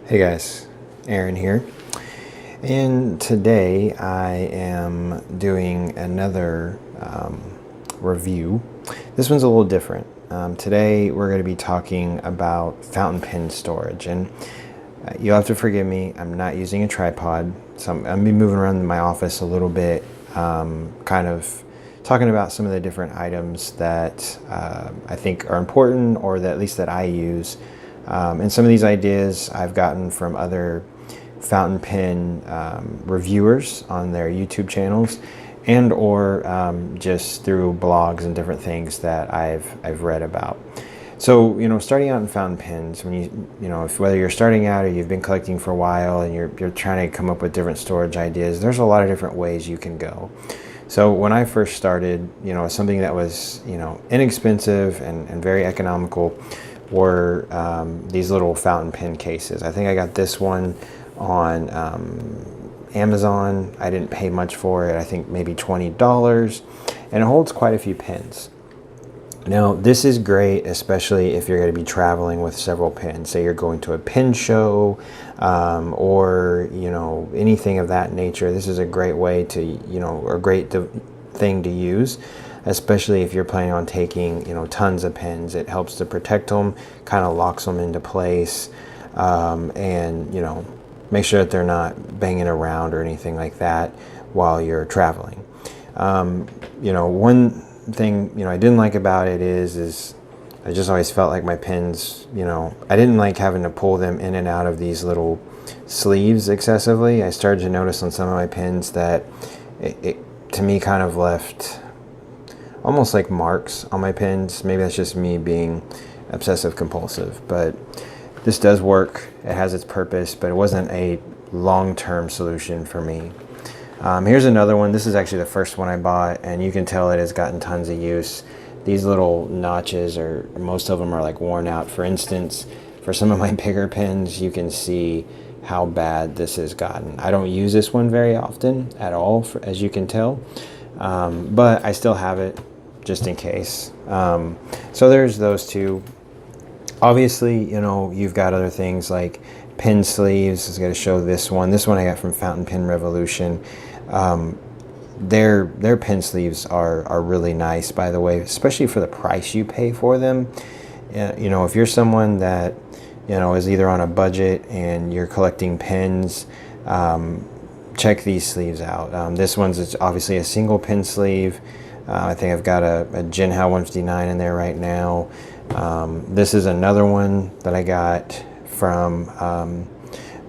Hey guys, Aaron here, and today I am doing another review. This one's a little different. Today we're going to be talking about fountain pen storage, and you'll have to forgive me, I'm not using a tripod, so I'm going to be moving around my office a little bit, kind of talking about some of the different items that I think are important, or that at least that I use. And some of these ideas I've gotten from other fountain pen reviewers on their YouTube channels, and or just through blogs and different things that I've read about. So, starting out in fountain pens, when if whether you're starting out or you've been collecting for a while and you're trying to come up with different storage ideas, there's a lot of different ways you can go. So when I first started, something that was, inexpensive and very economical were these little fountain pen cases. I think I got this one on Amazon. I didn't pay much for it. I think maybe $20, and it holds quite a few pens. Now, this is great, especially if you're going to be traveling with several pens. Say you're going to a pen show, or anything of that nature. This is a great way to, a great thing to use, especially if you're planning on taking, tons of pens. It helps to protect them, kind of locks them into place, and make sure that they're not banging around or anything like that while you're traveling. One thing I didn't like about it is I just always felt like my pens, I didn't like having to pull them in and out of these little sleeves excessively. I started to notice on some of my pens that it to me kind of left almost like marks on my pens. Maybe that's just me being obsessive compulsive, but this does work. It has its purpose, but it wasn't a long-term solution for me. Here's another one. This is actually the first one I bought, and you can tell it has gotten tons of use. These little notches, or most of them, are like worn out. For instance, for some of my bigger pens, you can see how bad this has gotten. I don't use this one very often at all, as you can tell, but I still have it just in case. So there's those two. Obviously, you've got other things like pen sleeves. I was going to show this one. This one I got from Fountain Pen Revolution. Their pen sleeves are really nice, by the way, especially for the price you pay for them. If you're someone that is either on a budget and you're collecting pens, check these sleeves out. This one's obviously a single pen sleeve. I think I've got a Jinhao 159 in there right now. This is another one that I got from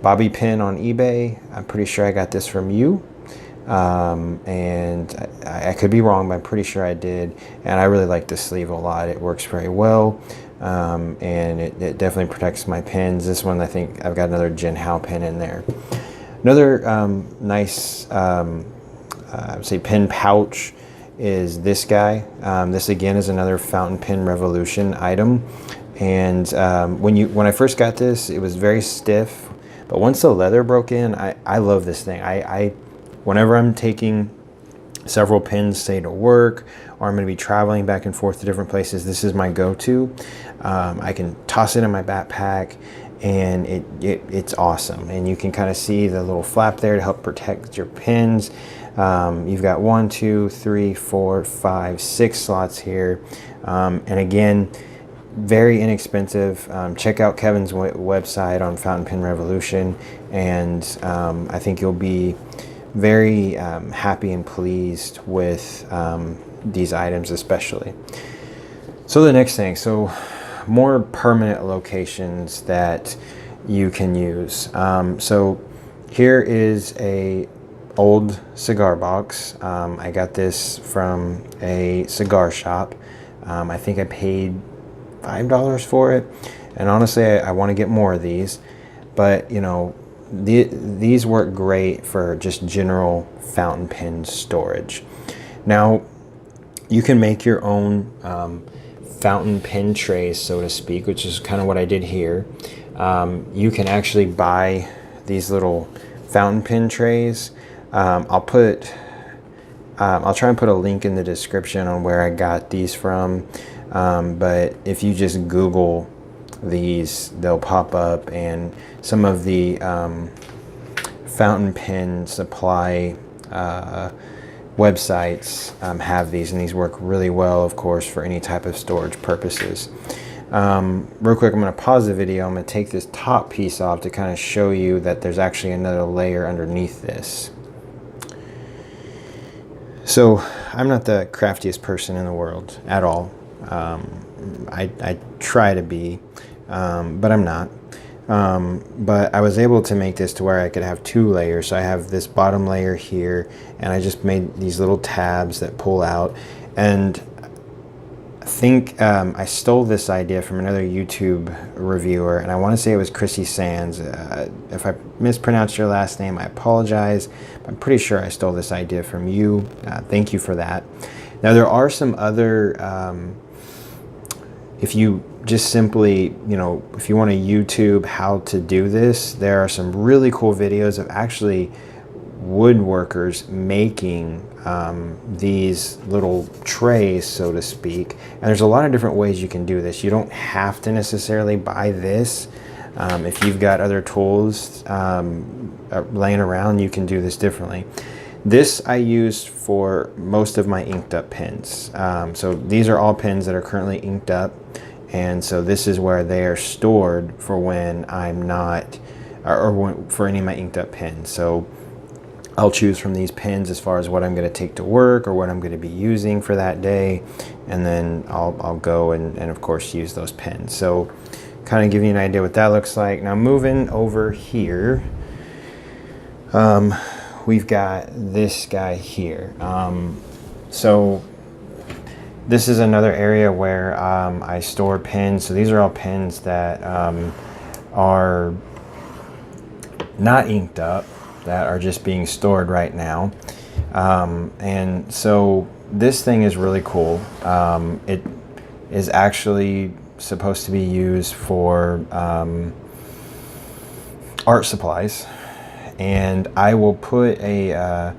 Bobby Pin on eBay. I'm pretty sure I got this from you. And I could be wrong, but I'm pretty sure I did. And I really like this sleeve a lot. It works very well. And it definitely protects my pens. This one, I think I've got another Jinhao pen in there. Another nice, I would say, pen pouch is this guy. This again is another Fountain Pen Revolution item. And when I first got this, it was very stiff. But once the leather broke in, I love this thing. Whenever I'm taking several pens, say to work, or I'm going to be traveling back and forth to different places, this is my go-to. I can toss it in my backpack, and it's awesome. And you can kind of see the little flap there to help protect your pens. You've got 1, 2, 3, 4, 5, 6 slots here. And again, very inexpensive. Check out Kevin's website on Fountain Pen Revolution, and I think you'll be very happy and pleased with these items especially. So the next thing, more permanent locations that you can use. So here is a old cigar box. I got this from a cigar shop. I think I paid $5 for it, and honestly I want to get more of these, but these work great for just general fountain pen storage. Now you can make your own fountain pen trays, so to speak, which is kind of what I did here. You can actually buy these little fountain pen trays. I'll try and put a link in the description on where I got these from, but if you just Google these, they'll pop up, and some of the fountain pen supply websites have these, and these work really well, of course, for any type of storage purposes. Real quick, I'm going to pause the video. I'm going to take this top piece off to kind of show you that there's actually another layer underneath this. So I'm not the craftiest person in the world at all. I try to be, but I'm not. But I was able to make this to where I could have 2 layers. So I have this bottom layer here, and I just made these little tabs that pull out. And I think I stole this idea from another YouTube reviewer, and I want to say it was Saenze. If I mispronounced your last name, I apologize. I'm pretty sure I stole this idea from you. Thank you for that. Now, there are some other, if you just simply, if you want to YouTube how to do this, there are some really cool videos of actually woodworkers making these little trays, so to speak. And there's a lot of different ways you can do this. You don't have to necessarily buy this. If you've got other tools laying around, you can do this differently. This I used for most of my inked up pens. So these are all pens that are currently inked up, and so this is where they are stored for when I'm not, or for any of my inked up pens. So I'll choose from these pens as far as what I'm going to take to work or what I'm going to be using for that day, and then I'll go and of course use those pens. So kind of give you an idea what that looks like. Now moving over here, we've got this guy here. So this is another area where I store pens. So these are all pens that are not inked up, that are just being stored right now. And so this thing is really cool. It is actually supposed to be used for art supplies, and I will put a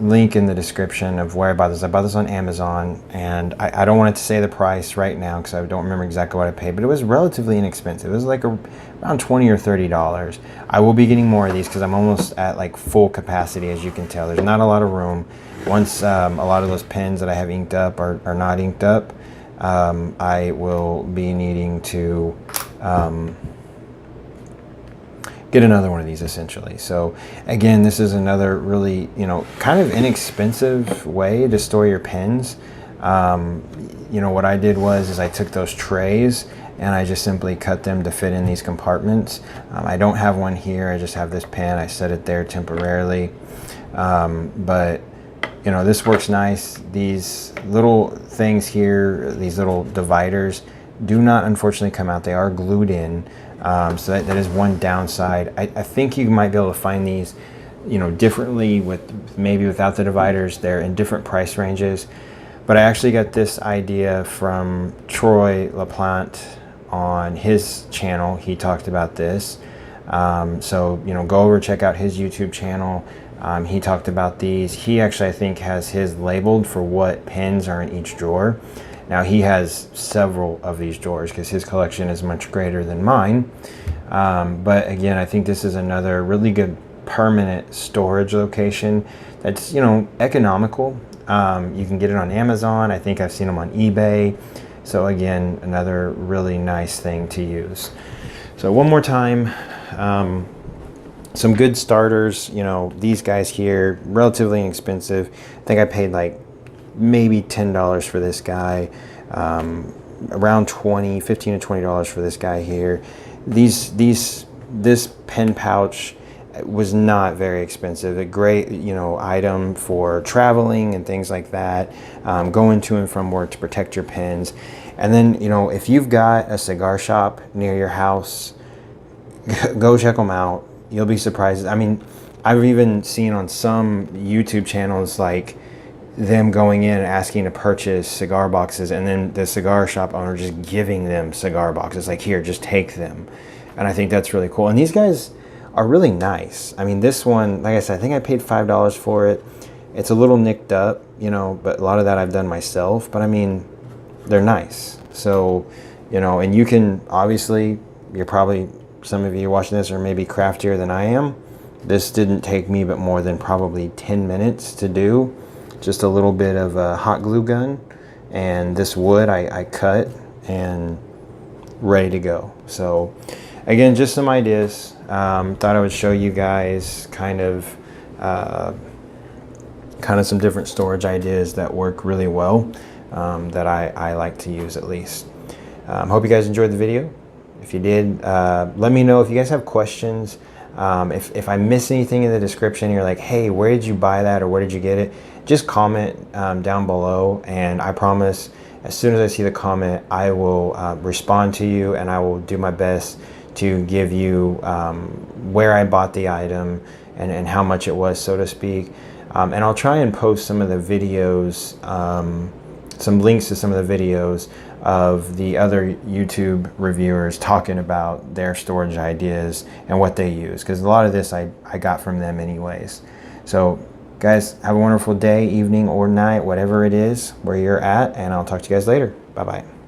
link in the description of where I bought this. I bought this on Amazon, and I don't want it to say the price right now because I don't remember exactly what I paid, but it was relatively inexpensive. It was like around $20 or $30. I will be getting more of these because I'm almost at like full capacity, as you can tell. There's not a lot of room. Once a lot of those pens that I have inked up are not inked up, I will be needing to get another one of these essentially. So again, this is another really, kind of inexpensive way to store your pens. What I did was I took those trays and I just simply cut them to fit in these compartments. I don't have one here. I just have this pen. I set it there temporarily. But this works nice. These little things here, these little dividers, do not unfortunately come out. They are glued in. So that is one downside. I think you might be able to find these, differently maybe without the dividers. They're in different price ranges. But I actually got this idea from Troy Laplante on his channel. He talked about this. So, go over, check out his YouTube channel. He talked about these. He actually, I think, has his labeled for what pens are in each drawer. Now, he has several of these drawers because his collection is much greater than mine. But again, I think this is another really good permanent storage location that's, economical. You can get it on Amazon. I think I've seen them on eBay. So again, another really nice thing to use. So one more time, some good starters, these guys here, relatively inexpensive. I think I paid like maybe $10 for this guy, around $15 to $20 for this guy here. This pen pouch was not very expensive. A great, item for traveling and things like that, going to and from work to protect your pens. And then, if you've got a cigar shop near your house, go check them out. You'll be surprised. I mean, I've even seen on some YouTube channels like them going in and asking to purchase cigar boxes, and then the cigar shop owner just giving them cigar boxes, like, here, just take them. And I think that's really cool. And these guys are really nice. I mean, this one, like I said, I think I paid $5 for it. It's a little nicked up, but a lot of that I've done myself. But I mean, they're nice. So, you know, and you can obviously, you're probably, some of you watching this are maybe craftier than I am. This didn't take me but more than probably 10 minutes to do. Just a little bit of a hot glue gun, and this wood I cut and ready to go. So again, just some ideas. Thought I would show you guys kind of some different storage ideas that work really well, that I like to use at least. Hope you guys enjoyed the video. If you did, let me know if you guys have questions. If I miss anything in the description, you're like, hey, where did you buy that or where did you get it? Just comment down below, and I promise as soon as I see the comment, I will respond to you, and I will do my best to give you where I bought the item and how much it was, so to speak. And I'll try and post some of the videos, some links to some of the videos of the other YouTube reviewers talking about their storage ideas and what they use, because a lot of this I got from them anyways. So guys, have a wonderful day, evening, or night, whatever it is where you're at, and I'll talk to you guys later. Bye bye.